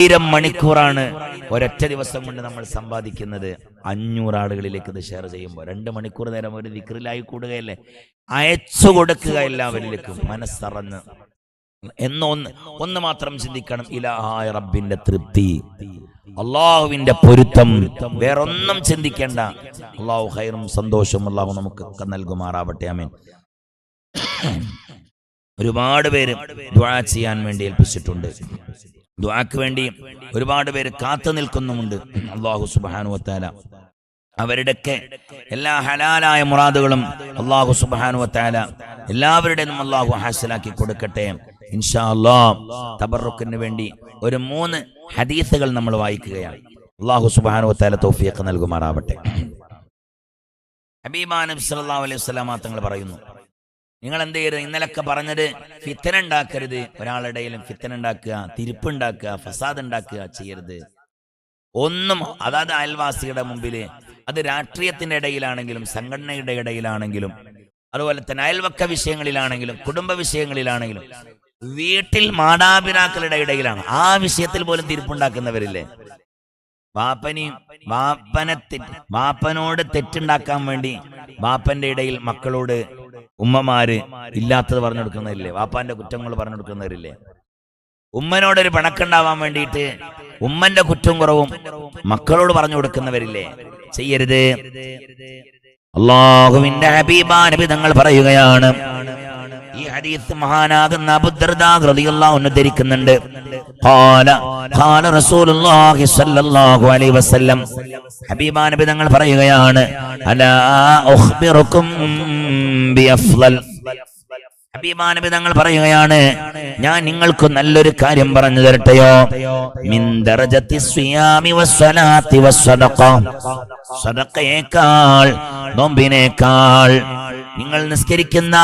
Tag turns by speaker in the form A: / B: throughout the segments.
A: 1000 മണിക്കൂറാണ് ഒരൊറ്റ ദിവസം കൊണ്ട് നമ്മൾ സമ്പാദിക്കുന്നത്. 500 ആളുകളിലേക്ക് ഇത് ഷെയർ ചെയ്യുമ്പോൾ 2 മണിക്കൂർ നേരം ഒരു ദിക്റിലായി കൂടുകയല്ലേ. അയച്ചു കൊടുക്കുക എല്ലാവരിലേക്കും മനസ്സറന്ന്. ഒന്ന് മാത്രം ചിന്തിക്കണം, ഇലാഹായ റബ്ബിന്റെ തൃപ്തി, അള്ളാഹുവിന്റെ പൊരുത്തം, വേറൊന്നും ചിന്തിക്കേണ്ട. അള്ളാഹു ഖൈറും സന്തോഷവും അള്ളാഹു നമുക്കൊക്കെ നൽകുമാറാവട്ടെ. ആമീൻ. ഒരുപാട് പേര് ദുആ ചെയ്യാൻ വേണ്ടി ഏൽപ്പിച്ചിട്ടുണ്ട്. ദുആക്ക് വേണ്ടി ഒരുപാട് പേര് കാത്തു നിൽക്കുന്നുമുണ്ട്. അല്ലാഹു സുബ്ഹാനഹു വ തആല അവരുടെയൊക്കെ എല്ലാ ഹലാലായ മുറാദുകളും അല്ലാഹു സുബ്ഹാനഹു വ തആല എല്ലാവരുടെയും അല്ലാഹു ഹാസിലാക്കി കൊടുക്കട്ടെ ഇൻഷാ അല്ലാഹ്. തബറുക്കിന് വേണ്ടി ഒരു 3 ഹദീസുകൾ നമ്മൾ വായിക്കുകയാണ്. അല്ലാഹു സുബ്ഹാനഹു വ തആല തൗഫീഖ് നൽകുമാറാവട്ടെ. ഹബീബാ നബി സല്ലല്ലാഹു അലൈഹി വസല്ലം തങ്ങൾ പറയുന്നു, നിങ്ങൾ എന്ത് ചെയ്യരുത്, ഇന്നലൊക്കെ പറഞ്ഞത് ഫിത്തന ഉണ്ടാക്കരുത്. ഒരാളുടെയിലും ഫിത്തന ഉണ്ടാക്കുക, തിരിപ്പുണ്ടാക്കുക, ഫസാദ് ഉണ്ടാക്കുക ചെയ്യരുത്. ഒന്നും അതാത് അയൽവാസിയുടെ മുമ്പില്, അത് രാഷ്ട്രീയത്തിന്റെ ഇടയിലാണെങ്കിലും സംഘടനയുടെ ഇടയിലാണെങ്കിലും അതുപോലെ തന്നെ അയൽവക്ക വിഷയങ്ങളിലാണെങ്കിലും കുടുംബ വിഷയങ്ങളിലാണെങ്കിലും വീട്ടിൽ മാതാപിതാക്കളുടെ ഇടയിലാണ്, ആ വിഷയത്തിൽ പോലും തിരിപ്പുണ്ടാക്കുന്നവരില്ലേ. വാപ്പനോട് തെറ്റുണ്ടാക്കാൻ വേണ്ടി വാപ്പന്റെ ഇടയിൽ മക്കളോട് ഉമ്മമാര് ഇല്ലാത്തത് പറഞ്ഞു കൊടുക്കുന്നവരില്ലേ, വാപ്പാന്റെ കുറ്റങ്ങൾ പറഞ്ഞു കൊടുക്കുന്നവരില്ലേ. ഉമ്മനോടൊരു പിണക്കുണ്ടാവാൻ വേണ്ടിയിട്ട് ഉമ്മന്റെ കുറ്റവും കുറവും മക്കളോട് പറഞ്ഞു കൊടുക്കുന്നവരില്ലേ. ചെയ്യരുത്. അല്ലാഹുവിന്റെ ഹബീബാ നബി തങ്ങൾ പറയുകയാണ്, ഈ ഹദീസ് മഹാനാകുന്ന അബൂദർദാ റളിയല്ലാഹു അൻഹു ഉദ്ധരിക്കുന്നുണ്ട്. ഖാല റസൂലുള്ളാഹി സ്വല്ലല്ലാഹു അലൈഹി വസല്ലം, ഹബീബാ നബി തങ്ങൾ പറയുകയാണ്, അലാ ഉഖ്ബിറുക്കും ബിഅഫ്ളൽ. ഹബീബാ നബി തങ്ങൾ പറയുകയാണ്, ഞാൻ നിങ്ങൾക്ക് നല്ലൊരു കാര്യം പറഞ്ഞു തരട്ടെയോ. മിൻ ദറജത്തി സിയാമി വസ്സലാത്തി വസ്സദഖ. സദഖയേക്കാൾ, നോമ്പിനേക്കാൾ, നിങ്ങൾ നിസ്കരിക്കുന്ന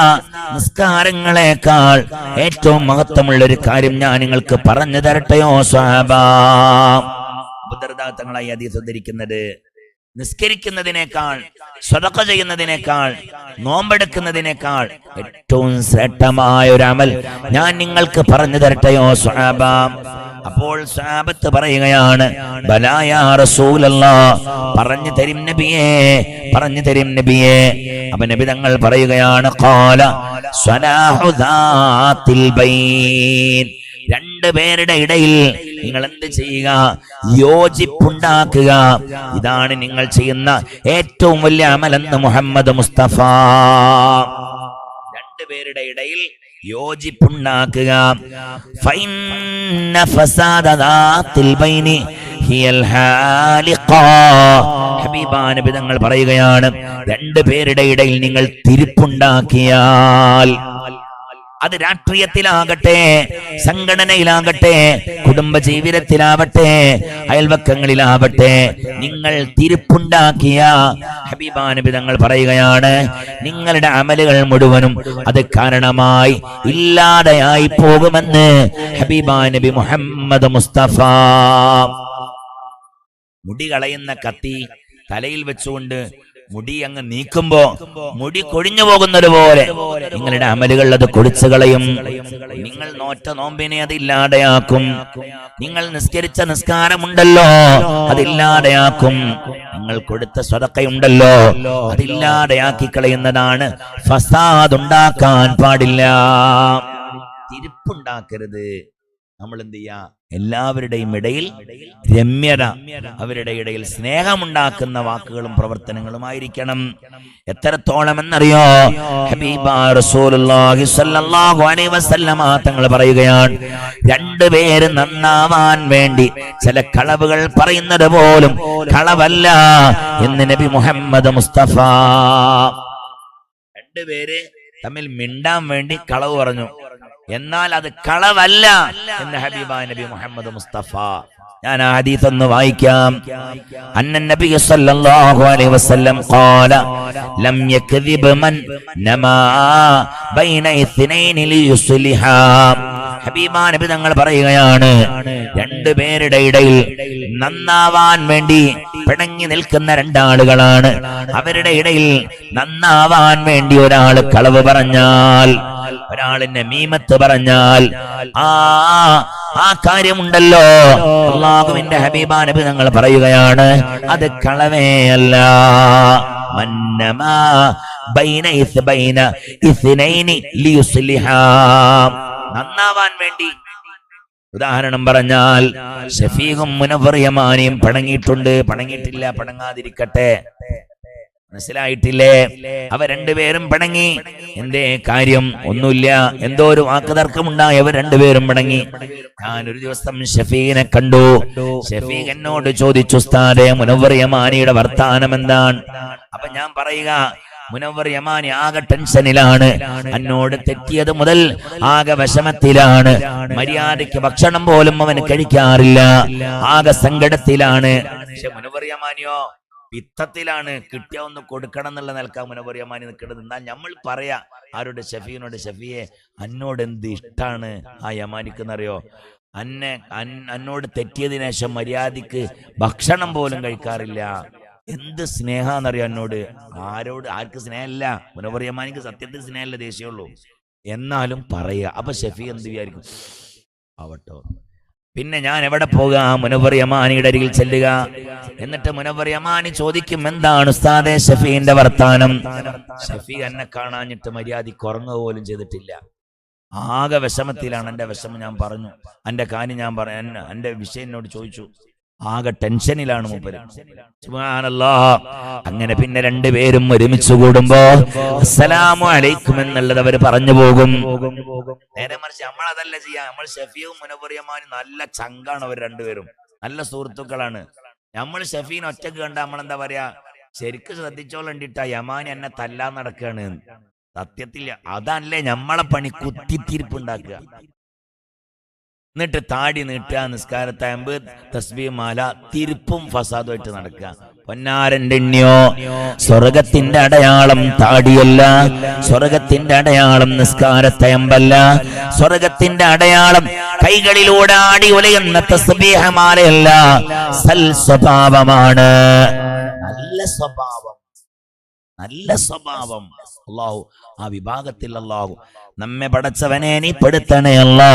A: നിസ്കാരങ്ങളെക്കാൾ ഏറ്റവും മഹത്വമുള്ള ഒരു കാര്യം ഞാൻ നിങ്ങൾക്ക് പറഞ്ഞു തരട്ടെയോ സ്വഹാബാ. അബൂദർദാ തങ്ങളായി ഹദീസ് ഉദ്ധരിക്കുന്നത്, നിസ്കരിക്കുന്നതിനേക്കാൾ, സദഖ ചെയ്യുന്നതിനേക്കാൾ, നോമ്പെടുക്കുന്നതിനേക്കാൾ ഏറ്റവും ശ്രേഷ്ഠമായ ഒരു അമൽ ഞാൻ നിങ്ങൾക്ക് പറഞ്ഞു തരട്ടെയോ സ്വഹാബാ. അപ്പോൾ സ്വഹാബത്ത് പറയുകയാണ്, ബലാ യാ റസൂലല്ലാഹ്, പറഞ്ഞു തരും നബിയേ, പറഞ്ഞു തരും നബിയേ. അപ്പൊ നബി തങ്ങൾ പറയുകയാണ്, ഖാല സ്വലാഹു ദാത്തിൽ ബൈൻ. 2 പേരുടെ ഇടയിൽ നിങ്ങൾ എന്ത് ചെയ്യുക? യോജിപ്പുണ്ടാക്കുക. ഇതാണ് നിങ്ങൾ ചെയ്യുന്ന ഏറ്റവും വലിയ അമലെന്ന് മുഹമ്മദ് മുസ്തഫ. 2 പേരുടെ ഇടയിൽ യോജിപ്പുണ്ടാക്കുക. ഫഇന്ന ഫസാദ ദാത്തിൽ ബൈനി ഹിയൽ ഹാലിഖ. ഹബീബാ നബി തങ്ങൾ പറയുകയാണ്, 2 പേരുടെ ഇടയിൽ നിങ്ങൾ തിരിപ്പുണ്ടാക്കിയാൽ, അത് രാഷ്ട്രീയത്തിലാകട്ടെ, സംഘടനയിലാകട്ടെ, കുടുംബജീവിതത്തിലാവട്ടെ, അയൽവക്കങ്ങളിലാവട്ടെ, നിങ്ങൾ തിരിപ്പുണ്ടാക്കിയ, ഹബീബാ നബി തങ്ങൾ പറയുകയാണ്, നിങ്ങളുടെ അമലുകൾ മുഴുവനും അത് കാരണമായി ഇല്ലാതെയായി പോകുമെന്ന് ഹബീബാ നബി മുഹമ്മദ് മുസ്തഫ. മുടി കളയുന്ന കത്തി തലയിൽ വെച്ചുകൊണ്ട് മുടി അങ്ങ് നീക്കുമ്പോ മുടി കൊഴിഞ്ഞു പോകുന്നത് പോലെ നിങ്ങളുടെ അമലുകൾ അത് കൊടിച്ചു കളയും. നിങ്ങൾ നോറ്റ നോമ്പിനെ അതില്ലാതെയാക്കും. നിങ്ങൾ നിസ്കരിച്ച നിസ്കാരമുണ്ടല്ലോ അതില്ലാതെയാക്കും. നിങ്ങൾ കൊടുത്ത സദഖയുണ്ടല്ലോ അതില്ലാതെയാക്കി കളയുന്നതാണ്. ഫസാദ് ഉണ്ടാക്കാൻ പാടില്ല, തിരിപ്പുണ്ടാക്കരുത്. നമ്മൾ എന്ത് ചെയ്യാ? എല്ലാവരുടെയും ഇടയിൽ രമ്യത, അവരുടെ ഇടയിൽ സ്നേഹമുണ്ടാക്കുന്ന വാക്കുകളും പ്രവർത്തനങ്ങളുമായിരിക്കണം. എത്രത്തോളം എന്നറിയോ? ഹബീബ റസൂലുള്ളാഹി സ്വല്ലല്ലാഹു അലൈഹി വസല്ലമ തങ്ങൾ പറയുകയാണ്, 2 പേര് നന്നാവാൻ വേണ്ടി ചില കളവുകൾ പറയുന്നത് പോലും കളവല്ല എന്ന് നബി മുഹമ്മദ് മുസ്തഫ. 2 പേര് തമ്മിൽ മിണ്ടാൻ വേണ്ടി കളവ് പറഞ്ഞു, എന്നാൽ അത് കളവല്ല എന്ന് ഹബീബാ നബി മുഹമ്മദ് മുസ്തഫ. ഞാൻ ആ ഹദീസ് ഒന്ന് വായിക്കാം. അന്ന നബി സല്ലല്ലാഹു അലൈഹി വസല്ലം ഖാല ലം യക്ദിബ് മൻ നമാ ബൈന ഇത്നൈനി ലിയുസ്ലിഹാ. ഹബീബാ നബി തങ്ങൾ പറയുകയാണ്, 2 പേരുടെ ഇടയിൽ നന്നാവാൻ വേണ്ടി പിണങ്ങി നിൽക്കുന്ന 2 ആളുകളാണ്. അവരുടെ ഇടയിൽ നന്നാവാൻ വേണ്ടി ഒരാൾ കളവ് പറഞ്ഞാൽ, ഒരാൾ നമീമത്ത് പറഞ്ഞാൽ, ആ ആ കാര്യമുണ്ടല്ലോ, അല്ലാഹുവിന്റെ ഹബീബാ നബി തങ്ങൾ പറയുകയാണ്, അത് കളവേയല്ല. മന്നമാ ബൈന ഇസ്നൈനി ലിയുസ്ലിഹാ, നന്നാവാൻ വേണ്ടി. ഉദാഹരണം പറഞ്ഞാൽ ഷഫീഖും മുനവ്വർ യമാനിയും പിണങ്ങിയിട്ടുണ്ട്, പിണങ്ങിയിട്ടില്ല, പിണങ്ങാതിരിക്കട്ടെ, മനസ്സിലായിട്ടില്ലേ? അവ രണ്ടുപേരും പിണങ്ങി. എന്തേ കാര്യം? ഒന്നുമില്ല, എന്തോ ഒരു വാക്കുതർക്കമുണ്ടായി, അവർ രണ്ടുപേരും പിണങ്ങി. ഞാൻ ഒരു ദിവസം ഷഫീഖിനെ കണ്ടു. ഷഫീഖ് എന്നോട് ചോദിച്ചു, ഉസ്താദേ, മുനവ്വർ യമാനിയുടെ വർത്താനം എന്താണ്? അപ്പൊ ഞാൻ പറയുക, മുനവ്വർ യമാനി ആകെ ടെൻഷനിലാണ്, എന്നോട് തെറ്റിയത് മുതൽ ആകെ വിഷമത്തിലാണ്, മര്യാദയ്ക്ക് ഭക്ഷണം പോലും അവൻ കഴിക്കാറില്ല, ആകെ സങ്കടത്തിലാണ്. പക്ഷെ മുനവ്വർ യമാനിയോ പിത്തത്തിലാണ്, കിട്ടിയ ഒന്ന് കൊടുക്കണം എന്നുള്ള നിലക്കാ മുനവ്വർ യമാനി നിൽക്കുന്നത്. എന്നാൽ നമ്മൾ പറയാ ആരോട്? ഷഫീനോട്, ഷഫിയെ എന്നോട് എന്ത് ഇഷ്ടാണ് ആ യമാനിക്കെന്നറിയോ? എന്നോട് തെറ്റിയതിനു ശേഷം മര്യാദയ്ക്ക് ഭക്ഷണം പോലും കഴിക്കാറില്ല. എന്ത് സ്നേഹാന്നറിയോ എന്നോട്? ആർക്ക് സ്നേഹമില്ല? മുനവ്വർ യമാനിക്ക് സത്യത്തിൽ സ്നേഹമല്ല, ദേഷ്യമുള്ളൂ. എന്നാലും പറയുക. അപ്പൊ ഷഫീ എന്ത് വിചാരിക്കും? ആവട്ടോ. പിന്നെ ഞാൻ എവിടെ പോകുക? മുനവ്വർ യമാനിയുടെ അരികിൽ ചെല്ലുക. എന്നിട്ട് മുനവ്വർ യമാനി ചോദിക്കും, എന്താണ് ഉസ്താദേ ഷഫീന്റെ വർത്താനം? ഷഫീ എന്നെ കാണാഞ്ഞിട്ട് മര്യാദയ്ക്ക് ഉറങ്ങുക പോലും ചെയ്തിട്ടില്ല, ആകെ വിഷമത്തിലാണ്. എന്റെ വിഷമം ഞാൻ പറഞ്ഞു, എന്റെ കാര്യം ഞാൻ പറഞ്ഞു, എന്റെ വിഷയം എന്നോട് ചോദിച്ചു, ആകെ ടെൻഷനിലാണ് മൂപ്പര്. സുബ്ഹാനല്ലാഹ്. അങ്ങനെ പിന്നെ രണ്ടുപേരും ഒരുമിച്ച് കൂടുമ്പോ അസ്സലാമു അലൈക്കും എന്നുള്ളത് അവർ പറഞ്ഞു പോകും. നേരെ മറിച്ച് നമ്മളതല്ല ചെയ്യാ. നമ്മൾ ഷഫീഖും മുനവ്വർ യമാനി നല്ല ചങ്കാണ്, അവർ രണ്ടുപേരും നല്ല സുഹൃത്തുക്കളാണ്. നമ്മൾ ഷഫീനെ ഒറ്റക്ക് കണ്ട നമ്മളെന്താ പറയാ, ശരിക്കും ശ്രദ്ധിച്ചോളണ്ടിട്ടാ, യമാനി എന്നെ തല്ലാൻ നടക്കുകയാണ്. സത്യത്തില്ല, അതല്ലേ നമ്മളെ പണി, കുത്തിത്തിരിപ്പുണ്ടാക്കുക. എന്നിട്ട് താടി നീട്ടുക, നിസ്കാരത്തായമ്പ് തസ്ബീഹ് മാല, തിരുപ്പും ഫസാദുമായിട്ട് നടക്കുക. പൊന്നാരന്റെ എണ്ണിയോ, സ്വർഗത്തിന്റെ അടയാളം താടിയല്ല, സ്വർഗത്തിന്റെ അടയാളം നിസ്കാരത്തയമ്പല്ല, സ്വർഗത്തിന്റെ അടയാളം കൈകളിലൂടെ ആടി ഉലയുന്ന തസ്ബീഹ് മാലയല്ല, സൽ സ്വഭാവമാണ്. നല്ല സ്വഭാവം, നല്ല സ്വഭാവം. അല്ലാഹു ആ വിഭാഗത്തിൽ അല്ലാഹു നമ്മെ പടച്ചവനെ നീ പെടുത്തണേ അല്ലാ.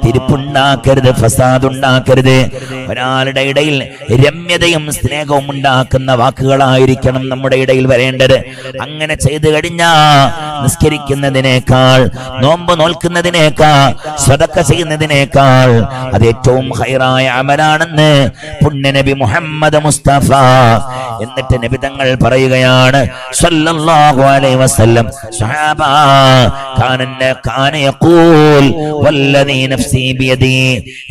A: തിരിപ്പുണ്ടാക്കരുത്, ഫസാദ് ഉണ്ടാക്കരുത്. ഒരാളുടെ ഇടയിൽ രമ്യതയും സ്നേഹവും ഉണ്ടാക്കുന്ന വാക്കുകളായിരിക്കണം നമ്മുടെ ഇടയിൽ വരേണ്ടത്. അങ്ങനെ ചെയ്തു കഴിഞ്ഞാ നിസ്കരിക്കുന്നതിനേക്കാൾ, നോമ്പ് നോൽക്കുന്നതിനേക്കാൾ, സദഖ ചെയ്യുന്നതിനേക്കാൾ അത് ഏറ്റവും ഖൈറായ അമലാണെന്ന് പുണ്യ നബി മുഹമ്മദ് മുസ്തഫ. എന്നിട്ട് നബി തങ്ങൾ പറയുകയാണ് സല്ലല്ലാഹു അലൈഹി വസല്ലം, സ്വഹാബ കാന യഖൂൽ വല്ലദീ നഫ്സി ബിയദി,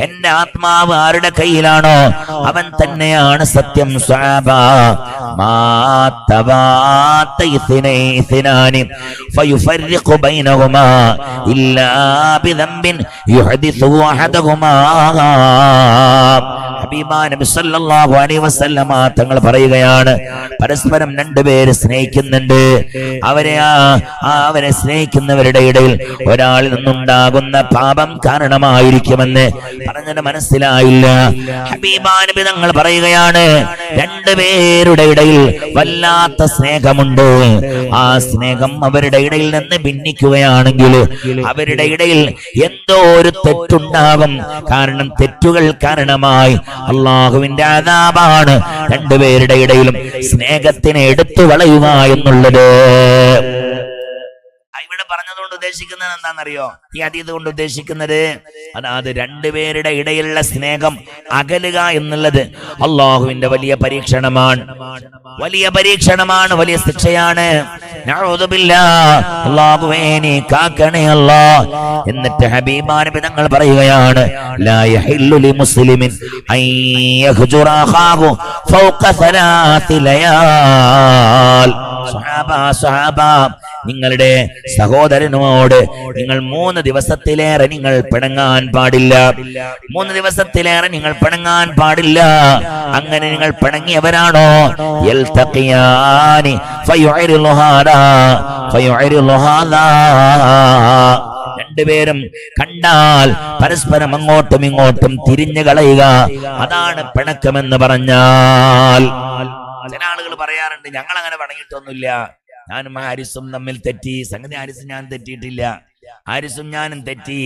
A: എന്റെ ആത്മാവ് ആരുടെ കയ്യിലാണോ അവൻ തന്നെയാണ് സത്യം. സ്വഹാബ മാ തബാത ഇത്നാനി ഫയുഫർഖു ബൈനഹുമാ ഇല്ലാ ബിദംബിൻ യുഹദിസു അഹദഹുമാ. ഹബീബാ നബി സല്ലല്ലാഹു അലൈഹി വസല്ലമ തങ്ങൾ പറയുകയാണ്, പരസ്പരം രണ്ടുപേര് സ്നേഹിക്കുന്നുണ്ട്. അവരെ സ്നേഹിക്കുന്നവരുടെ ഇടയിൽ ഒരാളിൽ നിന്നുണ്ടാകുന്ന പാപം കാരണമായിരിക്കുമെന്ന് പറഞ്ഞത് മനസ്സിലായില്ല. ഹബീബാ നബി തങ്ങൾ പറയുകയാണ്, രണ്ടുപേരുടെ ഇടയിൽ വല്ലാത്ത സ്നേഹമുണ്ട്. ആ സ്നേഹം അവരുടെ ഇടയിൽ നിന്ന് ഭിന്നിക്കുകയാണെങ്കിൽ അവരുടെ ഇടയിൽ എന്തോ ഒരു തെറ്റുണ്ടാകും. കാരണം തെറ്റുകൾ കാരണമായി അള്ളാഹുവിന്റെ അദാബാണ് രണ്ടുപേരുടെ ഇടയിലും സ്നേഹത്തിനെ എടുത്തു കളയുക എന്നുള്ളത്. ഇവിടെ പറഞ്ഞതുകൊണ്ട് ഉദ്ദേശിക്കുന്നത് എന്താണെന്നറിയോ? ഈ ഹദീസ് കൊണ്ട് ഉദ്ദേശിക്കുന്നത് അതായത് രണ്ടുപേരുടെ ഇടയിലുള്ള സ്നേഹം അകലുക എന്നുള്ളത് അള്ളാഹുവിന്റെ വലിയ പരീക്ഷണമാണ്, വലിയ പരീക്ഷണമാണ്, വലിയ ശിക്ഷയാണ്. നഊദു ബില്ലാഹ്, അല്ലാഹുവേ നീ കാക്കണേ അല്ലാഹ്. എന്നിട്ട് ഹബീബാ നബി തങ്ങൾ പറയുകയാണ്, ലാ യഹില്ലു ലി മുസ്ലിമിൻ അൻ യഹ്ജുറ അഖാഹു ഫൗക സലാസി ലയാൽ. സ്വഹാബ, നിങ്ങളുടെ സഹോദരനോട് നിങ്ങൾ 3 ദിവസത്തിലേറെ നിങ്ങൾ പിണങ്ങാൻ പാടില്ല. 3 ദിവസത്തിലേറെ നിങ്ങൾ പിണങ്ങാൻ പാടില്ല. അങ്ങനെ നിങ്ങൾ പിണങ്ങിയവരാണോ യൽതഖിയാനി ഫയുഇരിലു ഹാദാ ഫയുഇരിലു ഹാദാ, രണ്ടുപേരും കണ്ടാൽ പരസ്പരം അങ്ങോട്ടും ഇങ്ങോട്ടും തിരിഞ്ഞു കളയുക, അതാണ് പിണക്കമെന്ന് പറഞ്ഞാൽ. ചില ആളുകൾ പറയാറുണ്ട്, ഞങ്ങൾ അങ്ങനെ പിണങ്ങിയിട്ടൊന്നുമില്ല, ഞാനും ഹാരിസും തമ്മിൽ തെറ്റി. സംഗതി ഹാരിസ് ഞാൻ തെറ്റിയിട്ടില്ല, ഹാരിസും ഞാനും തെറ്റി.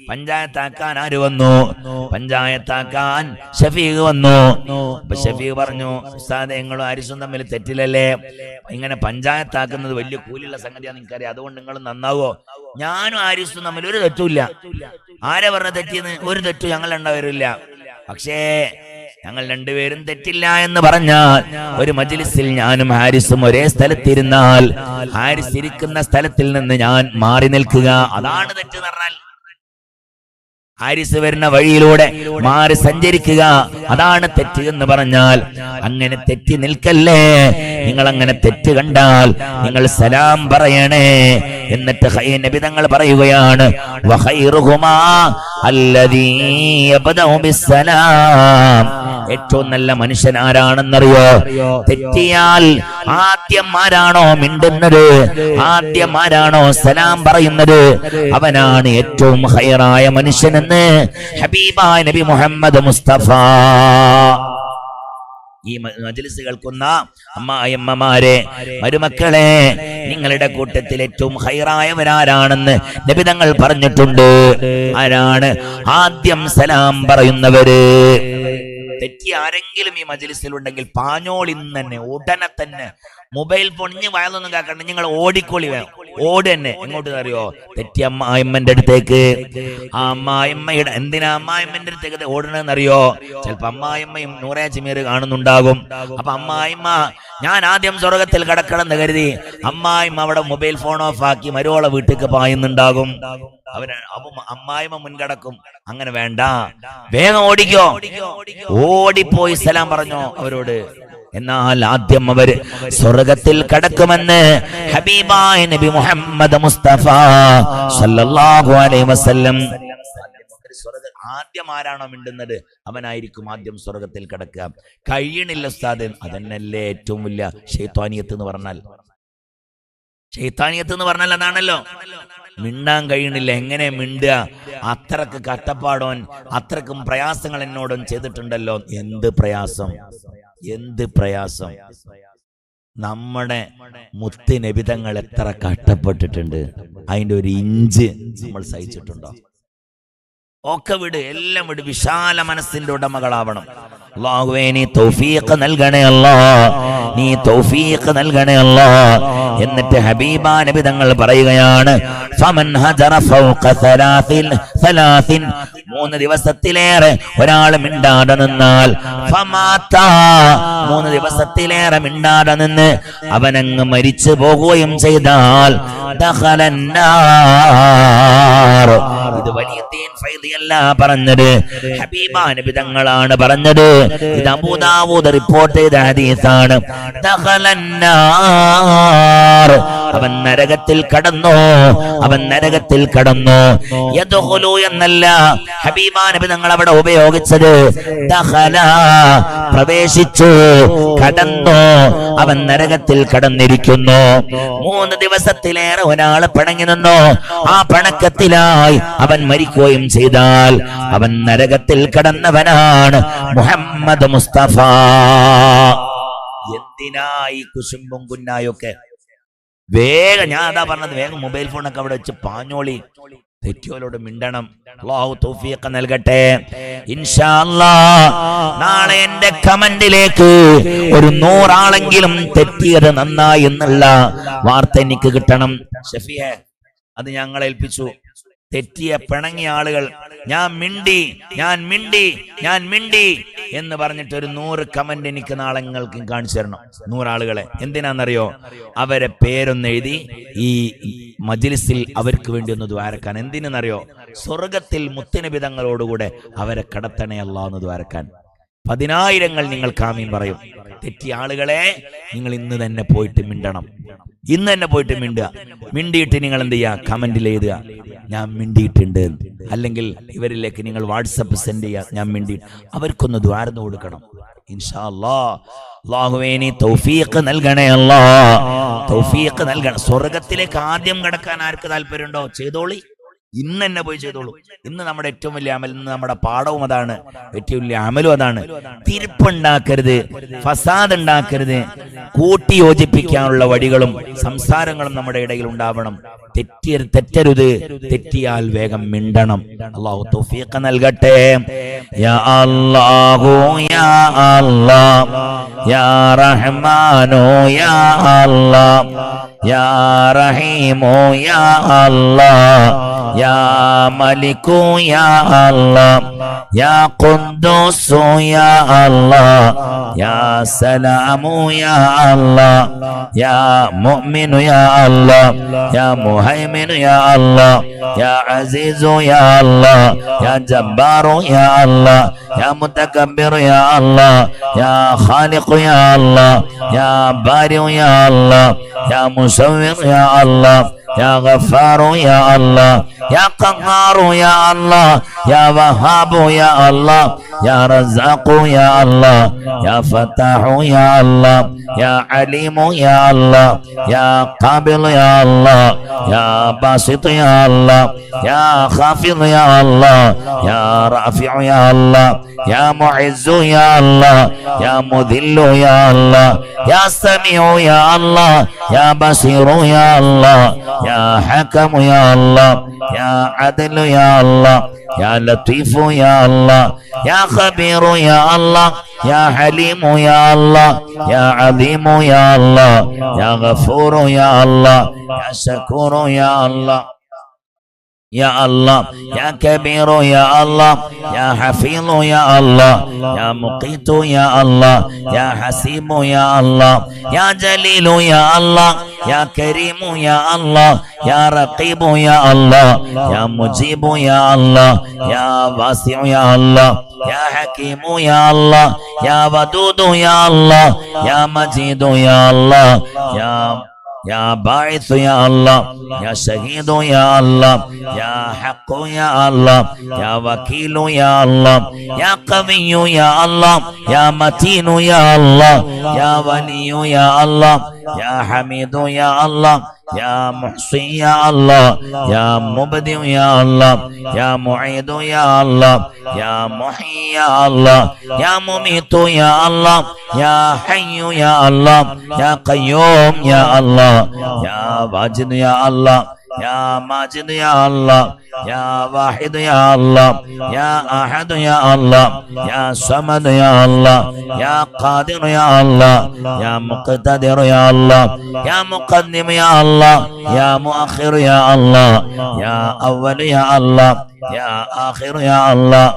A: പഞ്ചായത്താക്കാൻ ആര് വന്നു? പഞ്ചായത്താക്കാൻ ഷഫീഖ് വന്നു. അപ്പൊ ഷഫീഖ് പറഞ്ഞു, ഉസ്താദേ നിങ്ങളും ഹാരിസും തമ്മിൽ തെറ്റില്ലല്ലേ? ഇങ്ങനെ പഞ്ചായത്താക്കുന്നത് വലിയ കൂലിയുള്ള സംഗതിയാന്ന് നിങ്ങൾക്കറിയാം, അതുകൊണ്ട് നിങ്ങൾ നന്നാവോ? ഞാനും ഹാരിസും തമ്മിൽ ഒരു തെറ്റുമില്ല. ആരെ പറഞ്ഞ തെറ്റിന്ന്? ഒരു തെറ്റും ഞങ്ങൾ രണ്ടുപേരില്ല. പക്ഷേ ഞങ്ങൾ രണ്ടുപേരും തെറ്റില്ല എന്ന് പറഞ്ഞാൽ ഒരു മജ്ലിസിൽ ഞാനും ഹാരിസും ഒരേ സ്ഥലത്തിരുന്നാൽ ഹാരിസ് ഇരിക്കുന്ന സ്ഥലത്തിൽ നിന്ന് ഞാൻ മാറി നിൽക്കുക, അതാണ് തെറ്റ് എന്ന് പറഞ്ഞാൽ. ഹാരിസ് വരുന്ന വഴിയിലൂടെ മാറി സഞ്ചരിക്കുക, അതാണ് തെറ്റ് എന്ന് പറഞ്ഞാൽ അങ്ങനെ തെറ്റി നിൽക്കല്ലേ. നിങ്ങൾ അങ്ങനെ തെറ്റ് കണ്ടാൽ നിങ്ങൾ സലാം പറയണേ. എന്നിട്ട് നബി തങ്ങൾ പറയുകയാണ്, വഖൈറുഹുമാ അല്ലദീ യബ്ദഉ ബിസ്സലാം. ഏറ്റവും നല്ല മനുഷ്യൻ ആരാണെന്നറിയോ? തെറ്റിയാൽ ആദ്യം ആരാണോ മിണ്ടുന്നത്, ആദ്യം ആരാണോ സലാം പറയുന്നത്, അവനാണ് ഏറ്റവും ഖൈറായ മനുഷ്യനെന്ന് ഹബീബായ നബി മുഹമ്മദ് മുസ്തഫ. ഈ മജ്ലിസ് കേൾക്കുന്ന അമ്മായിയമ്മമാരെ, മരുമക്കളെ, നിങ്ങളുടെ കൂട്ടത്തിൽ ഏറ്റവും ഖൈറായവരാരാണെന്ന് നബി തങ്ങൾ പറഞ്ഞിട്ടുണ്ട്. ആരാണ്? ആദ്യം സലാം പറയുന്നവര്. തെറ്റി ആരെങ്കിലും ഈ മജ്ലിസിലുണ്ടെങ്കിൽ പാഞ്ഞോൾ ഇന്ന് തന്നെ, ഉടനെ തന്നെ മൊബൈൽ ഫോൺ ഇനി വയലൊന്നും കേൾക്കണ്ട, നിങ്ങൾ ഓടിക്കോളി, വേണം ഓട് തന്നെ. എങ്ങോട്ട് അറിയോ? തെറ്റി അമ്മായിമ്മന്റെ അടുത്തേക്ക്. ആ അമ്മായിമ്മയുടെ, എന്തിനാ അമ്മായിമ്മന്റെ അടുത്തേക്ക് ഓടണെന്ന് അറിയോ? ചിലപ്പോ അമ്മായിമ്മയും നൂറേ ചിമീർ കാണുന്നുണ്ടാകും. അപ്പൊ അമ്മായിമ്മ ഞാൻ ആദ്യം സ്വർഗത്തിൽ കിടക്കണം എന്ന് കരുതി അമ്മായിമ്മ അവിടെ മൊബൈൽ ഫോൺ ഓഫ് ആക്കി മരോളെ വീട്ടിലേക്ക് പായുന്നുണ്ടാകും. അമ്മായിമ്മ മുൻകടക്കും. അങ്ങനെ വേണ്ട, വേഗം ഓടിക്കോ, ഓടിപ്പോയി സലാം പറഞ്ഞോ അവരോട്. എന്നാൽ ആദ്യം അവര് സ്വർഗത്തിൽ കടക്കുമെന്ന് ഹബീബായ നബി മുഹമ്മദ് മുസ്തഫ സല്ലല്ലാഹു അലൈഹി വസല്ലം. ആദ്യം ആരാണോ മിണ്ടുന്നത് അവനായിരിക്കും ആദ്യം സ്വർഗത്തിൽ കടക്കുക. കഴിയണില്ല ഉസ്താദ്, അതന്നല്ലേ ഏറ്റവും വലിയ ശൈത്വാനിയത്ത് എന്ന് പറഞ്ഞാൽ. ശൈത്താനിയത്ത് എന്ന് പറഞ്ഞാൽ അതാണല്ലോ, മിണ്ടാൻ കഴിയണില്ല. എങ്ങനെ മിണ്ടുക? അത്രക്ക് കഷ്ടപ്പാടോൻ, അത്രക്കും പ്രയാസങ്ങൾ എന്നോടും ചെയ്തിട്ടുണ്ടല്ലോ. എന്ത് പ്രയാസം, എന്ത് പ്രയാസം! നമ്മുടെ മുത്ത് നബിതങ്ങൾ എത്ര കഷ്ടപ്പെട്ടിട്ടുണ്ട്, അതിന്റെ ഒരു ഇഞ്ച് നമ്മൾ സഹിച്ചിട്ടുണ്ടോ? ഒക്കെ വിട്, എല്ലാം വിട്, വിശാല മനസ്സിന്റെ ഉടമകളാവണം. അല്ലാഹുവേ നീ തൗഫീഖ് നൽകണേ അല്ലാ, നീ തൗഫീഖ് നൽകണേ അല്ലാ. എന്നിട്ട് ഹബീബാ നബി തങ്ങൾ പറയുകയാണ്, ഫമൻ ഹജറ ഫൗഖ സലാസിൻ, 3 ദിവസത്തിലേറെ ഒരാൾ മിണ്ടാതെ നിന്നാൽ, ഫമാത, 3 ദിവസത്തിലേറെ മിണ്ടാതെ നിന്ന് അവനങ്ങ് മരിച്ചു പോകുകയും ചെയ്താൽ, ദഖലന്നാർ. ഇത് വലിയ ദീൻ ഫൈദിയല്ല പറഞ്ഞത്, ഹബീബാ നബി തങ്ങളാണ് പറഞ്ഞത്. ഇത് അബൂ ദാവൂദ് റിപ്പോർട്ട് ചെയ്ത ഹദീസാണ്. ദഖലന്നാർ, അവൻ നരകത്തിൽ കടന്നു, അവൻ നരകത്തിൽ കടന്നു. യദ്ഖുലു എന്നല്ല ഹബീബാ നബി തങ്ങൾ അവിടെ ഉപയോഗിച്ചത്. ദഖല, പ്രവേശിച്ചു, കടന്നു, അവൻ നരകത്തിൽ കടന്നിരിക്കുന്നു. 3 ദിവസത്തിലേറെ ഒരാൾ പിണങ്ങി നിന്നു, ആ പിണക്കത്തിലായി അവൻ മരിക്കുകയും ചെയ്താൽ അവൻ നരകത്തിൽ കടന്നവനാണ് മുഹമ്മദ് മുസ്തഫ. എന്തിനായി കുശുമ്പും കുന്നായൊക്കെ? വേഗം, ഞാൻ അതാ പറഞ്ഞത്, വേഗം മൊബൈൽ ഫോണൊക്കെ അവിടെ വെച്ച് പാഞ്ഞോളി, തെറ്റിയോലോട് മിണ്ടണം. അല്ലാഹു തൗഫീഖ് നൽകട്ടെ. ഇൻഷാ അല്ലാഹ് നാളെ എന്റെ കമന്റിലേക്ക് ഒരു 100 ആളെങ്കിലും തെറ്റിയത് നന്നായി എന്നുള്ള വാർത്ത എനിക്ക് കിട്ടണം. ഷഫീഹേ, അത് ഞങ്ങളെ ഏൽപ്പിച്ചു. തെറ്റിയ പിണങ്ങിയ ആളുകൾ, ഞാൻ മിണ്ടി എന്ന് പറഞ്ഞിട്ട് ഒരു 100 കമന്റ് എനിക്ക് നാളെ നിങ്ങൾക്ക് കാണിച്ചു തരണം. 100 ആളുകളെ. എന്തിനാണെന്നറിയോ? അവരെ പേരൊന്ന് എഴുതി ഈ മജ്ലിസിൽ അവർക്ക് വേണ്ടി ഒന്ന് ദ്വാരക്കാൻ. എന്തിനെന്നറിയോ? സ്വർഗത്തിൽ മുത്തുനബി തങ്ങളോടുകൂടെ അവരെ കടത്തണേ അല്ലാഹ് എന്ന് ദ്വാരക്കാൻ. 10,000 നിങ്ങൾക്ക് ആമീൻ പറയും. തെറ്റിയ ആളുകളെ നിങ്ങൾ ഇന്ന് തന്നെ പോയിട്ട് മിണ്ടണം, ഇന്ന് തന്നെ പോയിട്ട് മിണ്ടുക. മിണ്ടിയിട്ട് നിങ്ങൾ എന്ത് ചെയ്യുക? കമന്റിൽ എഴുതുക, ഞാൻ മിണ്ടിയിട്ടുണ്ട്. അല്ലെങ്കിൽ ഇവരിലേക്ക് നിങ്ങൾ വാട്സപ്പ് സെൻഡ് ചെയ്യുക, ഞാൻ മിണ്ടി. അവർക്കൊന്ന് ദ്വാരന്ന് കൊടുക്കണം. ഇൻഷാ അല്ലാഹ്. അല്ലാഹുവേ നീ തൗഫീഖ് നൽകണേ അല്ലാ, തൗഫീഖ് നൽകണം. സ്വർഗത്തിലേക്ക് ആദ്യം കടക്കാൻ ആർക്ക് താല്പര്യമുണ്ടോ? ചെയ്തോളി, ഇന്ന് തന്നെ പോയി ചെയ്തോളൂ. ഇന്ന് നമ്മുടെ ഏറ്റവും വലിയ അമൽ, ഇന്ന് നമ്മുടെ പാഠവും അതാണ്, ഏറ്റവും വലിയ അമലും അതാണ്. തിരിപ്പുണ്ടാക്കരുത്, ഫസാദ് ഉണ്ടാക്കരുത്. കൂട്ടിയോജിപ്പിക്കാനുള്ള വഴികളും സംസാരങ്ങളും നമ്മുടെ ഇടയിൽ ഉണ്ടാവണം. തെറ്റരുത്, തെറ്റിയാൽ വേഗം മിണ്ടണം. അല്ലാഹു തൗഫീഖ് നൽകട്ടെ. യാ അല്ലാഹു യാ അല്ലാഹ് യാ റഹ്മാനു യാ അല്ലാഹ് യാ റഹീമു യാ അല്ലാഹ് യാ മലികു യാ അല്ലാഹ് യാ ഖുദ്ദൂസു യാ അല്ലാഹ് യാ സലാമു യാ അല്ലാഹ് യാ മുഅ്മിനു യാ അല്ലാഹ് യാ മുഹൈമിനു യാ അല്ലാഹ് യാ അസീസു യാ അല്ലാഹ് യാ ജബ്ബാറു യാ അല്ലാഹ് യാ മുതകബ്ബിറു യാ അല്ലാഹ് യാ ഖാലിഖു യാ അല്ലാഹ് യാ ബാരിഉ യാ അല്ലാഹ് യാ മുസവ്വിർ യാ അല്ലാഹ് യാ ഗഫാറു യാ അല്ലാഹ് യാ ഖഹാറു യാ അല്ലാഹ് യാ വഹാബു യാ അല്ലാഹ് യാ റസാഖു യാ അല്ലാഹ് യാ ഫത്താഹു യാ അല്ലാഹ് യാ അലീമു യാ അല്ലാഹ് യാ ഖാബിൽ യാ അല്ലാഹ് യാ ബാസിത് യാ അല്ലാഹ് യാ ഖാഫിദ് യാ അല്ലാഹ് യാ റാഫിഉ യാ അല്ലാഹ് യാ മുഇസ്സു യാ അല്ലാഹ് യാ മുദില്ലു യാ അല്ലാഹ് യാ സമീഉ യാ അല്ലാഹ് യാ ബസീറു യാ അല്ലാഹ് യാ ഹകമു യാ അല്ലാഹ് യാ അദലു യാ അല്ലാഹ് യാ ലത്തീഫു യാ അല്ലാഹ് യാ ഖബീറു യാ അല്ലാഹ് യാ ഹലീമു യാ അല്ലാഹ് യാ അദീമു യാ അല്ലാഹ് യാ ഗഫൂറു യാ അല്ലാഹ് യാ ശകൂറു യാ അല്ലാഹ് يا الله يا كبير يا الله يا حفيظ يا الله يا مقيت يا الله يا حسيب يا الله يا جليل يا الله يا كريم يا الله يا رقيب يا الله يا مجيب يا الله يا واسع يا الله يا حكيم يا الله يا ودود يا الله يا مجيد يا الله يا باعث يا الله يا شهيد يا الله يا حق يا الله يا وكيل يا الله يا قوي يا الله يا متين يا الله يا ولي يا الله يا حميد يا الله يا محصي يا الله يا مبدع يا الله يا معيد يا الله يا محيي يا الله يا مميت يا الله يا حي يا الله يا قيوم يا الله يا واجد يا الله يا ماجد يا الله يا واحد يا الله يا أحد يا الله يا صمد يا الله يا قادر يا الله يا مقتدر يا الله يا مقدم يا الله يا مؤخر يا الله يا أول يا الله يا آخر يا الله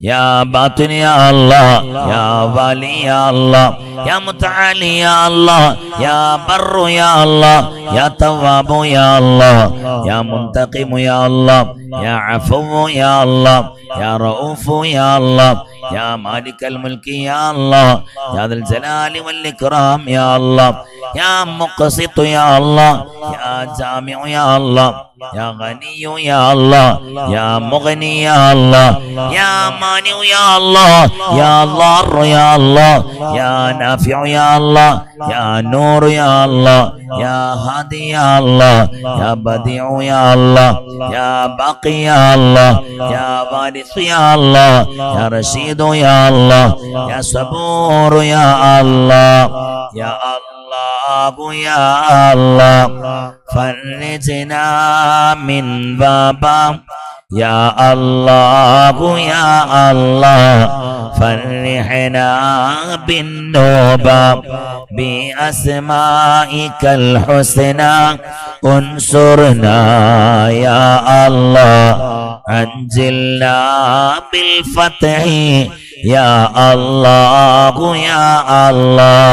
A: يا باطن يا الله يا والي يا الله يا متعالي يا الله يا بر يا الله يا تواب يا الله يا منتقم يا الله يا عفو يا الله يا رؤوف يا الله يا مالك الملك يا الله يا ذا الجلال والإكرام يا الله يا مقسط يا الله يا جامع يا الله يا غني يا الله يا مغني يا الله يا مانع يا الله يا ضار يا الله يا نافع يا الله يا نور يا الله يا هادي يا الله يا بديع يا الله يا باقي يا الله يا وارث يا الله يا رشيد يا الله يا صبور يا الله يا الله يا الله فرجنا من بابا يا الله يا الله فرحنا بالنوبة بأسمائك الحسنى انصرنا يا الله عجلنا بالفتح يا الله يا الله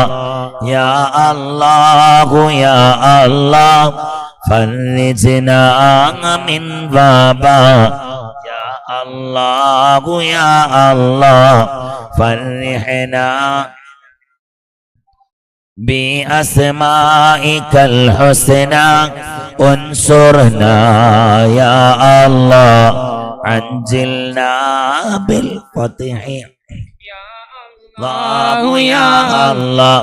A: يا الله يا الله فرجنا من بابا يا الله يا الله فرحنا بأسمائك الحسنى انصرنا يا الله عجلنا بالفتح يا الله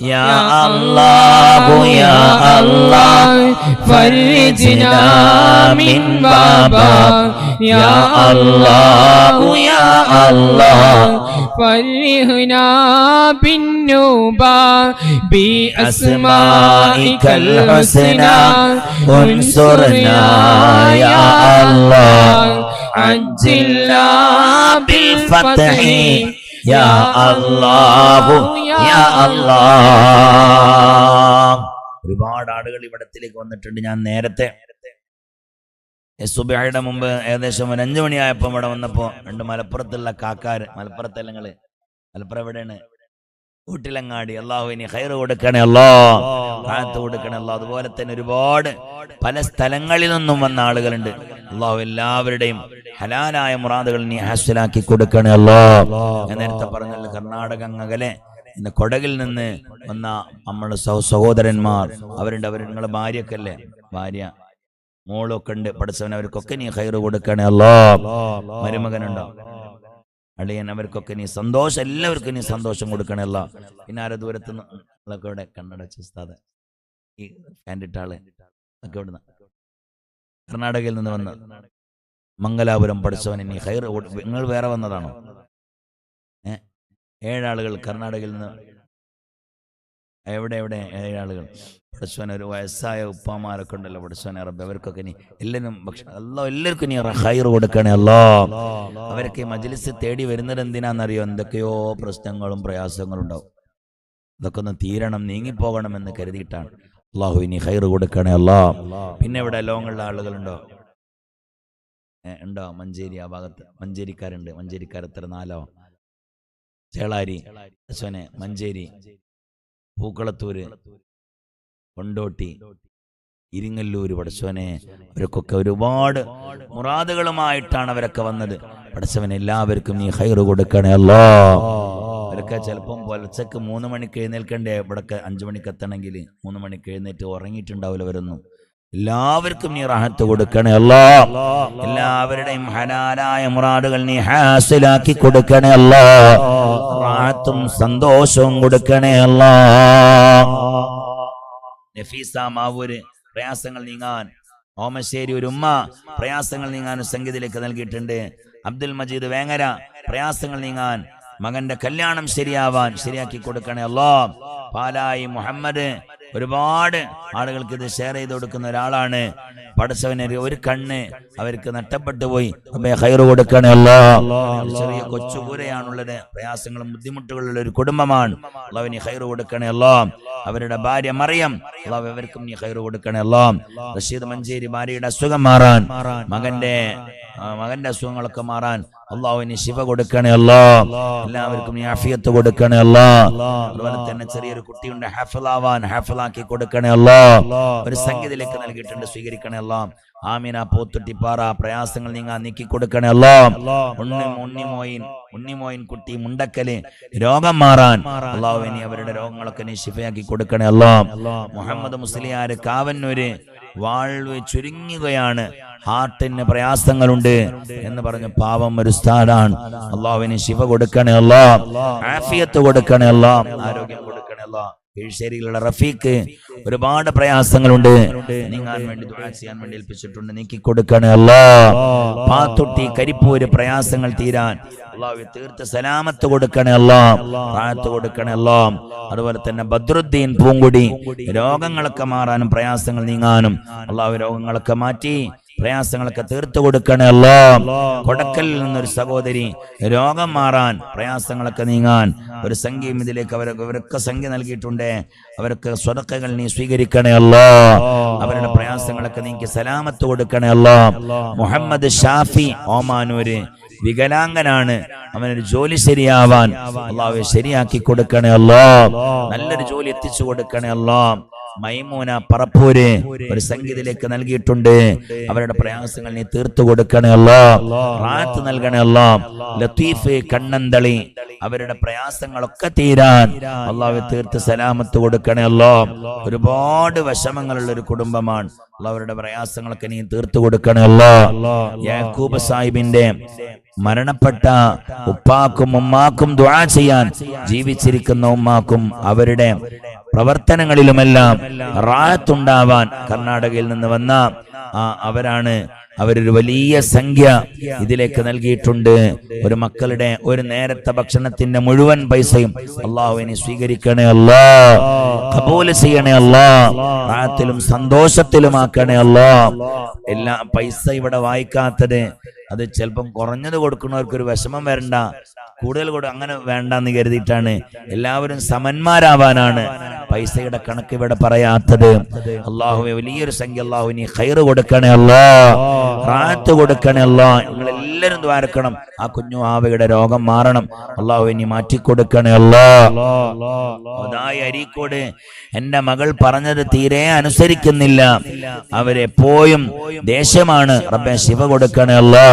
A: يا الله يا الله فرجنا من بابا يا الله يا الله
B: فرحنا بالنوبة بأسمائك الحسنى انصرنا يا الله عجلنا بالفتح يا الله يا الله.
A: ഒരുപാട് ആളുകൾ ഇവിടത്തിലേക്ക് വന്നിട്ടുണ്ട്. ഞാൻ നേരത്തെ സുബഹിയുടെ മുമ്പ് ഏകദേശം ഒരു 5 മണിയായപ്പോൾ ഇവിടെ വന്നപ്പോൾ 2 മലപ്പുറത്തുള്ള കാക്കാര്, മലപ്പുറത്തല്ലങ്ങള്, മലപ്പുറം എവിടെയാണ്? ഊട്ടിലങ്ങാടി. അള്ളാഹു ഇനി ഖൈർ കൊടുക്കണേ, റാഹത്ത് കൊടുക്കണേ. അതുപോലെ തന്നെ ഒരുപാട് പല സ്ഥലങ്ങളിൽ നിന്നും വന്ന ആളുകളുണ്ട്. അള്ളാഹു എല്ലാവരുടെയും ഹലാലായ മുറാദുകൾ നീ ഹാസിലാക്കി കൊടുക്കണേ. ഞാൻ നേരത്തെ പറഞ്ഞല്ലോ, കർണാടക അകലെ ഇന്ന് കൊടകിൽ നിന്ന് വന്ന നമ്മുടെ സഹോദരന്മാർ അവരുണ്ട്. അവർ നിങ്ങളെ ഭാര്യയൊക്കെ അല്ലേ, ഭാര്യ മോളൊക്കെ ഉണ്ട്. പഠിച്ചവൻ അവർക്കൊക്കെ നീ ഖൈർ കൊടുക്കണേ. മരുമകനുണ്ടോ, അളിയൻ, അവർക്കൊക്കെ നീ സന്തോഷം, എല്ലാവർക്കും നീ സന്തോഷം കൊടുക്കണേ. പിന്നെ ആരെ ദൂരത്ത് നിന്നൊക്കെ ഇവിടെ കണ്ണടച്ച് ഉസ്താദ് ഈ ഫാൻഡിട്ട ആള് ഒക്കെ ഇവിടുന്ന് കർണാടകയിൽ നിന്ന് വന്ന് മംഗലാപുരം പഠിച്ചവനെ നീ ഖൈർ. നിങ്ങൾ വേറെ വന്നതാണോ? 7 ആളുകൾ കർണാടകയിൽ നിന്ന്. എവിടെ 7 ആളുകൾ പഠിച്ചവൻ. ഒരു വയസ്സായ ഉപ്പാമാരൊക്കെ ഉണ്ടല്ലോ പഠിച്ചവനെ റബ്ബ്, അവർക്കൊക്കെ നീ എല്ലാവരും എല്ലാവർക്കും നീ ഖൈർ കൊടുക്കണേ. അവരൊക്കെ മജ്ലിസ് തേടി വരുന്നത് എന്തിനാണെന്നറിയോ? എന്തൊക്കെയോ പ്രശ്നങ്ങളും പ്രയാസങ്ങളും ഉണ്ടാവും. ഇതൊക്കെ ഒന്ന് തീരണം, നീങ്ങിപ്പോകണം എന്ന് കരുതിയിട്ടാണ്. അള്ളാഹു ഇനി ഖൈർ കൊടുക്കണേ. പിന്നെ ഇവിടെ ലോങ്ങുള്ള ആളുകളുണ്ടോ? ഉണ്ടോ? മഞ്ചേരി ആ ഭാഗത്ത് മഞ്ചേരിക്കാരുണ്ട്. മഞ്ചേരിക്കാർ എത്ര 4 ചേളാരി, അശ്വനെ, മഞ്ചേരി, പൂക്കളത്തൂര്, കൊണ്ടോട്ടി, ഇരിങ്ങല്ലൂര്. പടച്ചവനെ അവർക്കൊക്കെ ഒരുപാട് മുറാദുകളുമായിട്ടാണ് അവരൊക്കെ വന്നത്. പടച്ചവനെ എല്ലാവർക്കും നീ ഖൈർ കൊടുക്കണേ. അവരൊക്കെ ചിലപ്പം പുലർച്ചക്ക് 3 മണിക്ക് എഴുന്നേൽക്കണ്ടേ, ഇവിടൊക്കെ 5 മണിക്ക് എത്തണമെങ്കിൽ 3 മണിക്ക് എഴുന്നേറ്റ് ഉറങ്ങിയിട്ടുണ്ടാവില്ല അവരൊന്നും. എല്ലാവർക്കും നീ റാഹത്ത് കൊടുക്കണേ. എല്ലാവരുടെയും ഹലാലായ മുറാദുകൾ നീ ഹാസിലാക്കി കൊടുക്കണേ. റാഹത്തും സന്തോഷവും കൊടുക്കണേ. നഫീസ മാവൂര് പ്രയാസങ്ങൾ നീങ്ങാൻ, ഓമശ്ശേരി ഒരു ഉമ്മ പ്രയാസങ്ങൾ നീങ്ങാൻ സംഗീതത്തിലേക്ക് നൽകിയിട്ടുണ്ട്. അബ്ദുൽ മജീദ് വേങ്ങര പ്രയാസങ്ങൾ നീങ്ങാൻ, മകന്റെ കല്യാണം ശരിയാക്കി കൊടുക്കണേ. പാലായി മുഹമ്മദ് ഒരുപാട് ആളുകൾക്ക് ഇത് ഷെയർ ചെയ്ത് കൊടുക്കുന്ന ഒരാളാണ്. പടച്ചവനെ ഒരു കണ്ണ് അവർക്ക് നഷ്ടപ്പെട്ടു പോയി, ഖൈർ കൊടുക്കണേ. ചെറിയ കൊച്ചുകൂരയാണുള്ളത്, പ്രയാസങ്ങളും ബുദ്ധിമുട്ടുകളുള്ള ഒരു കുടുംബമാണ്. അള്ളാഹുവിന് ഖൈർ കൊടുക്കണേ. അവരുടെ ഭാര്യ മറിയം, അള്ളാഹു അവർക്കും നീ ഖൈർ കൊടുക്കണേ. റഷീദ് മഞ്ചേരി ഭാര്യയുടെ അസുഖം മാറാൻ, മകന്റെ അസുഖങ്ങളൊക്കെ മാറാൻ അള്ളാഹുവിന് ശിഫ കൊടുക്കണേ. എല്ലാവർക്കും നീ ആഫിയത്ത് കൊടുക്കണേ. അതുപോലെ തന്നെ ചെറിയൊരു കുട്ടിയുണ്ട്, ഹാഫിളാക്കി കൊടുക്കണേ. ഒരു സംഗീതത്തിലേക്ക് നൽകിയിട്ടുണ്ട്, സ്വീകരിക്കണേ. ആമീന പോത്തുട്ടിപ്പാറ പ്രയാസങ്ങൾ നീക്കി കൊടുക്കണേ. ഉണ്ണിമോയിൻ കുട്ടി മുണ്ടക്കല് രോഗം മാറാൻ അള്ളാഹുവിനെ അവരുടെ രോഗങ്ങളൊക്കെ നീ ശിഫയാക്കി കൊടുക്കണേ. മുഹമ്മദ് മുസ്ലിയാർ കാവന്നൂര് വാൾവ് ചുരുങ്ങുകയാണ്, ഹാർട്ടിന് പ്രയാസങ്ങളുണ്ട് എന്ന് പറഞ്ഞ പാവം ഒരു സ്ഥാനാണ്. അള്ളാഹുവിന് ശിഫ കൊടുക്കണേ. ആഫിയത്ത് കൊടുക്കണേ. ആരോഗ്യം കൊടുക്കണേ. കീഴ്ശേരിയിലുള്ള റഫീഖ് ഒരുപാട് പ്രയാസങ്ങളുണ്ട്, നീങ്ങാൻ വേണ്ടി ദുആ ചെയ്യാൻ വേണ്ടി ഏൽപ്പിച്ചിട്ടുണ്ട്, നീക്കി കൊടുക്കണേ. പാത്തുട്ടി കരിപ്പൂര് പ്രയാസങ്ങൾ തീരാൻ അള്ളാഹു തീർത്ത് സലാമത്ത് കൊടുക്കണേ. റാഹത്ത് കൊടുക്കണേ. അതുപോലെ തന്നെ ബദ്രുദ്ദീൻ പൂങ്കുടി രോഗങ്ങളൊക്കെ മാറാനും പ്രയാസങ്ങൾ നീങ്ങാനും അള്ളാഹു രോഗങ്ങളൊക്കെ മാറ്റി പ്രയാസങ്ങളൊക്കെ തീർത്തു കൊടുക്കണേ. കൊടക്കലിൽ നിന്നൊരു സഹോദരി രോഗം മാറാൻ പ്രയാസങ്ങളൊക്കെ നീങ്ങാൻ ഒരു സംഖ്യയും ഇതിലേക്ക് അവരൊക്കെ സംഖ്യ നൽകിയിട്ടുണ്ട്, അവർക്ക് സ്വതക്കകൾ നീ സ്വീകരിക്കണേ. അവരുടെ പ്രയാസങ്ങളൊക്കെ നീക്കി സലാമത്ത് കൊടുക്കണേ. മുഹമ്മദ് ഷാഫി ഓമാനൂര് വികലാംഗനാണ്, അവനൊരു ജോലി ശരിയാവാൻ അള്ളാഹു ശരിയാക്കി കൊടുക്കണേ. നല്ലൊരു ജോലി എത്തിച്ചു കൊടുക്കണേ. മൈമൂന പറപ്പൂര് ഒരു സംഗീതത്തിലേക്ക് നൽകിയിട്ടുണ്ട്, അവരുടെ പ്രയാസങ്ങൾ നീ തീർത്തു കൊടുക്കണേ. റാഹത്ത് നൽകണേ. ലത്തീഫ് കണ്ണന്തളി അവരുടെ പ്രയാസങ്ങളൊക്കെ തീരാൻ അള്ളാഹു തീർത്ത് സലാമത്ത് കൊടുക്കണേ അല്ലോ. ഒരുപാട് വിഷമങ്ങളുള്ള ഒരു കുടുംബമാണ്. അവരുടെ പ്രയാസങ്ങളൊക്കെ നീ തീർത്തു കൊടുക്കണേ അല്ലോ. യാക്കൂബ് സാഹിബിന്റെ മരണപ്പെട്ട ഉപ്പാക്കും ഉമ്മാക്കും ദുആ ചെയ്യാൻ ജീവിച്ചിരിക്കുന്ന ഉമ്മാക്കും അവരുടെ പ്രവർത്തനങ്ങളിലുമെല്ലാം റാഹത്തുണ്ടാവാൻ കർണാടകയിൽ നിന്ന് വന്ന അവരൊരു വലിയ സംഖ്യ ഇതിലേക്ക് നൽകിയിട്ടുണ്ട്. ഒരു മക്കളുടെ ഒരു നേരത്തെ ഭക്ഷണത്തിന്റെ മുഴുവൻ പൈസയും അള്ളാഹുവിനെ സ്വീകരിക്കണേ അല്ലാ, ഖബൂൽ ചെയ്യണേ അല്ലാ, റാഹത്തിലും സന്തോഷത്തിലുമാക്കണേ അല്ലാ. എല്ലാ പൈസ ഇവിടെ വായിക്കാത്തത് അത് ചിലപ്പം കുറഞ്ഞത് കൊടുക്കുന്നവർക്ക് ഒരു വിഷമം വരണ്ട, കൂടുതൽ അങ്ങനെ വേണ്ടെന്ന് കരുതിയിട്ടാണ്. എല്ലാവരും സമന്മാരാവാനാണ് പൈസയുടെ കണക്ക് ഇവിടെ പറയാത്തത്. അള്ളാഹുവെ വലിയൊരു സംഖ്യ അള്ളാഹു നീ ഖൈറ് കൊടുക്കണേ അല്ലാ, റാഹത്ത് കൊടുക്കണേ അല്ലാ. നിങ്ങളെല്ലാവരും ദ്വാരക്കണം, ആ കുഞ്ഞു ആവയുടെ രോഗം മാറണം. അള്ളാഹു നീ മാറ്റിക്കൊടുക്കണേ അല്ലാ. അതായി അരീക്കോട് എന്റെ മകൾ പറഞ്ഞത് തീരെ അനുസരിക്കുന്നില്ല, അവരെപ്പോഴും ദേഷ്യമാണ്. റബ്ബേ ശിവ കൊടുക്കണേ അല്ലാ.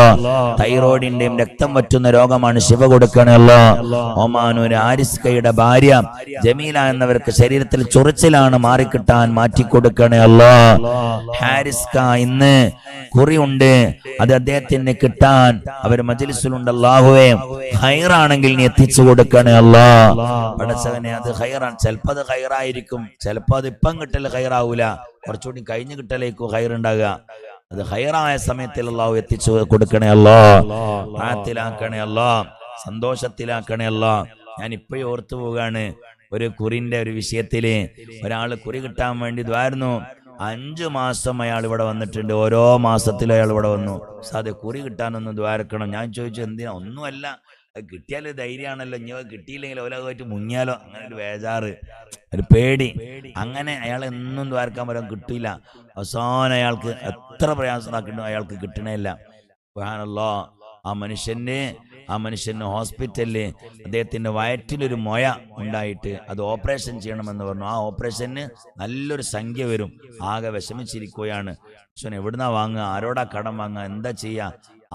A: തൈറോയിഡിന്റെയും രക്തം വറ്റുന്ന രോഗമാണ്, ശിവ കൊടുക്കണേ അല്ലാ. ഒമാനൂർ ആരിസ്കയുടെ ഭാര്യ ജമീല എന്നവർക്ക് ശരീരത്തിൽ ചൊറിച്ചിലാണ്, മാറിക്കിട്ടാൻ മാറ്റിക്കൊടുക്കണേ അല്ലാ. ഹാരിസ്ക ഇന്ന് കുറിയുണ്ട്, അത് അദ്ദേഹത്തിന് കിട്ടാൻ അവർ മജ്ലിസിലുണ്ട്. അല്ലാഹുവേ ഖൈറാണെങ്കിൽ നീ എത്തിച്ചു കൊടുക്കണേ അല്ലാ. പടച്ചവനെ അത് ഖൈറാണ്. ചിലപ്പോൾ അത് ഖൈറായിരിക്കും, ചിലപ്പോൾ അത് ഇപ്പം കിട്ടൽ ഖൈറാവൂല, കുറച്ചുകൂടി കഴിഞ്ഞ് കിട്ടലേക്കും ഖൈറുണ്ടാകുക. അത് ഖൈറായ സമയത്തിൽ അല്ലാഹു എത്തിച്ചു കൊടുക്കണേ അല്ലാ, റാഹത്തിലാക്കണേ അല്ലാ, സന്തോഷത്തിലാക്കണേ അല്ലാ. ഞാൻ ഇപ്പോഴും ഓർത്തു പോവുകയാണ്, ഒരു കുറിന്റെ ഒരു വിഷയത്തില് ഒരാൾ കുറി കിട്ടാൻ വേണ്ടി ദ്വാരുന്നു. 5 മാസം അയാൾ ഇവിടെ വന്നിട്ടുണ്ട്. ഓരോ മാസത്തിലും അയാൾ ഇവിടെ വന്നു. സാധേ കുറി കിട്ടാനൊന്ന് ദ്വാരക്കണം. ഞാൻ ചോദിച്ചു എന്തിനാ? ഒന്നുമല്ല, കിട്ടിയാൽ ധൈര്യമാണല്ലോ, ഇനി കിട്ടിയില്ലെങ്കിൽ ഓലായിട്ട് മുങ്ങിയാലോ, അങ്ങനെ ഒരു ബേജാറ്, ഒരു പേടി. അങ്ങനെ അയാൾ എന്നും ദ്വാരക്കാൻ പറയാൻ കിട്ടില്ല. അവസാനം അയാൾക്ക് എത്ര പ്രയാസമാക്കിയിട്ടും അയാൾക്ക് കിട്ടണേയില്ല. സുബ്ഹാനല്ലാഹ്. ആ മനുഷ്യന് ഹോസ്പിറ്റലില് അദ്ദേഹത്തിന്റെ വയറ്റിലൊരു മൊയ ഉണ്ടായിട്ട് അത് ഓപ്പറേഷൻ ചെയ്യണമെന്ന് പറഞ്ഞു. ആ ഓപ്പറേഷന് നല്ലൊരു സംഖ്യ വരും. ആകെ വിഷമിച്ചിരിക്കുകയാണ്. എവിടുന്നാ വാങ്ങുക, ആരോടാ കടം വാങ്ങുക, എന്താ ചെയ്യാ?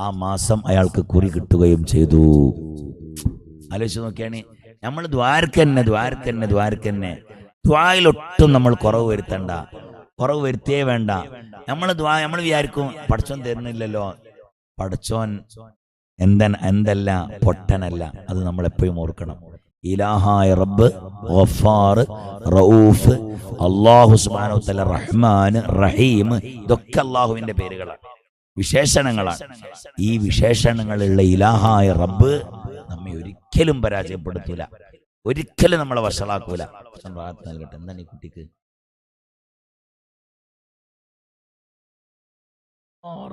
A: ആ മാസം അയാൾക്ക് കുറി കിട്ടുകയും ചെയ്തു. ആലോചിച്ച് നോക്കിയാണ്. നമ്മൾ ദ്വാരക്കന്നെ ദ്വായിലൊട്ടും നമ്മൾ കുറവ് വരുത്തണ്ട, കുറവ് വരുത്തിയേ വേണ്ട. നമ്മൾ വിചാരിക്കും പടച്ചോൻ തരുന്നില്ലല്ലോ. പടച്ചോൻ എന്തല്ല പൊട്ടനല്ല, അത് നമ്മൾ എപ്പോഴും ഓർക്കണം. ഇലാഹായ റബ്ബ്, ഗഫാർ, റഊഫ്, അല്ലാഹു സുബ്ഹാനഹു വ തആല, റഹ്മാൻ, റഹീം, ഇതൊക്കെ അല്ലാഹുവിന്റെ പേരുകളാണ്, വിശേഷണങ്ങളാണ്. ഈ വിശേഷണങ്ങളുള്ള ഇലാഹായ റബ്ബ് നമ്മെ ഒരിക്കലും പരാജയപ്പെടുത്തൂല, ഒരിക്കലും നമ്മളെ വഷളാക്കൂല. നൽകട്ടെ. എന്താണ് ഈ കുട്ടിക്ക്?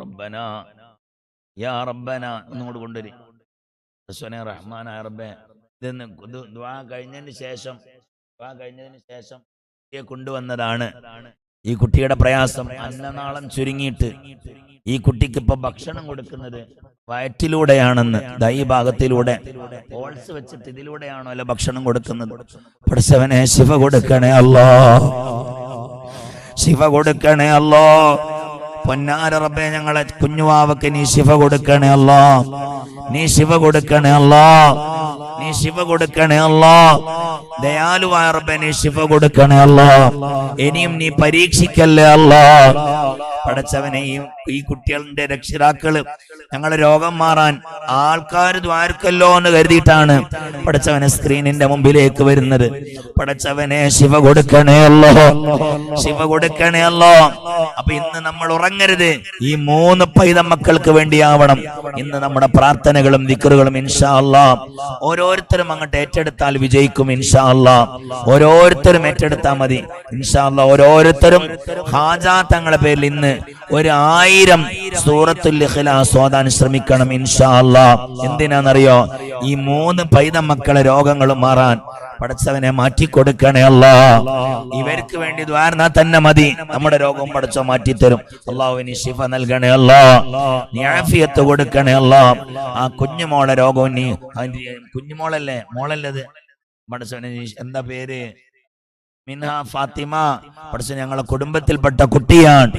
A: റബ്ബനാ യാ റബ്ബന ഒന്നുകൂടെ കൊണ്ടുവരി. റഹ്മാനായ റബ്ബേ, ഇതെന്ന് ദുആ കഴിഞ്ഞതിന് ശേഷം കൊണ്ടുവന്നതാണ്. ഈ കുട്ടിയുടെ പ്രയാസം അന്നനാളം ചുരുങ്ങിയിട്ട് ഈ കുട്ടിക്ക് ഇപ്പൊ ഭക്ഷണം കൊടുക്കുന്നത് വയറ്റിലൂടെയാണെന്ന്. ഈ ഭാഗത്തിലൂടെ ഹോൾസ് വെച്ചിട്ട് ഇതിലൂടെയാണോ അല്ല ഭക്ഷണം കൊടുക്കുന്നത്? പടച്ചവനെ ശിഫ കൊടുക്കണേ അല്ലാ, ശിഫ കൊടുക്കണേ അല്ലാ. പൊന്നാര റബ്ബേ, ഞങ്ങളെ കുഞ്ഞുവാവക്ക് നീ ശിഫ കൊടുക്കണേ അല്ലാ, നീ ശിഫ കൊടുക്കണേ അല്ലാ, നീ ശിഫ കൊടുക്കണേ അല്ലാ. ദയാലുവായ റബ്ബേ, നീ ശിഫ കൊടുക്കണേ അല്ലാ. ഇനിയും നീ പരീക്ഷിക്കല്ലേ അല്ലാ. പടച്ചവനെ, ഈ കുട്ടികളുടെ രക്ഷിതാക്കള് ഞങ്ങളെ രോഗം മാറാൻ ആൾക്കാർ ദ്വാരക്കല്ലോ എന്ന് കരുതിയിട്ടാണ് പടച്ചവനെ സ്ക്രീനിന്റെ മുമ്പിലേക്ക് വരുന്നത്. പടച്ചവനെ ശിവ കൊടുക്കണേ അല്ലോ, ശിവ കൊടുക്കണേ അല്ലോ. അപ്പൊ ഇന്ന് നമ്മൾ ഉറങ്ങരുത്, ഈ 3 പൈത മക്കൾക്ക് വേണ്ടിയാവണം ഇന്ന് നമ്മുടെ പ്രാർത്ഥനകളും ദിക്റുകളും. ഇൻഷാ അല്ലാഹ് ഓരോരുത്തരും അങ്ങോട്ട് ഏറ്റെടുത്താൽ വിജയിക്കും. ഇൻഷാ അല്ലാഹ് ഓരോരുത്തരും ഏറ്റെടുത്താൽ മതി. ഇൻഷാ അല്ലാഹ് ഓരോരുത്തരും ഹാജാ തങ്ങളുടെ പേരിൽ ഇന്ന് 1000 സൂറത്തുൽ ഇഖ്ലാസ് ഓതാൻ ശ്രമിക്കണം. ഇൻഷാ അല്ലാഹ്. എന്തിനാണെന്നറിയോ? ഈ 3 പൈത മക്കളെ രോഗങ്ങൾ മാറാൻ പടച്ചവനെ മാറ്റിക്കൊടുക്കണേ അല്ലാ. ഇവർക്ക് വേണ്ടി ദ്വാരനാ തന്നെ മതി, നമ്മുടെ രോഗം പടച്ചോ മാറ്റിത്തരും. അല്ലാഹുവിന് ശിഫ നൽകണേ അല്ലാ, നീ ആഫിയത്ത് കൊടുക്കണേ അല്ലാ. ആ കുഞ്ഞുമോളെ രോഗവും നീ, കുഞ്ഞുമോളല്ലേ, മോളല്ലത് പടച്ചവനെ, എന്താ പേര്? മിൻഹ ഫാത്തിമ. പടച്ചോ ഞങ്ങളെ കുടുംബത്തിൽപ്പെട്ട കുട്ടിയാണ്.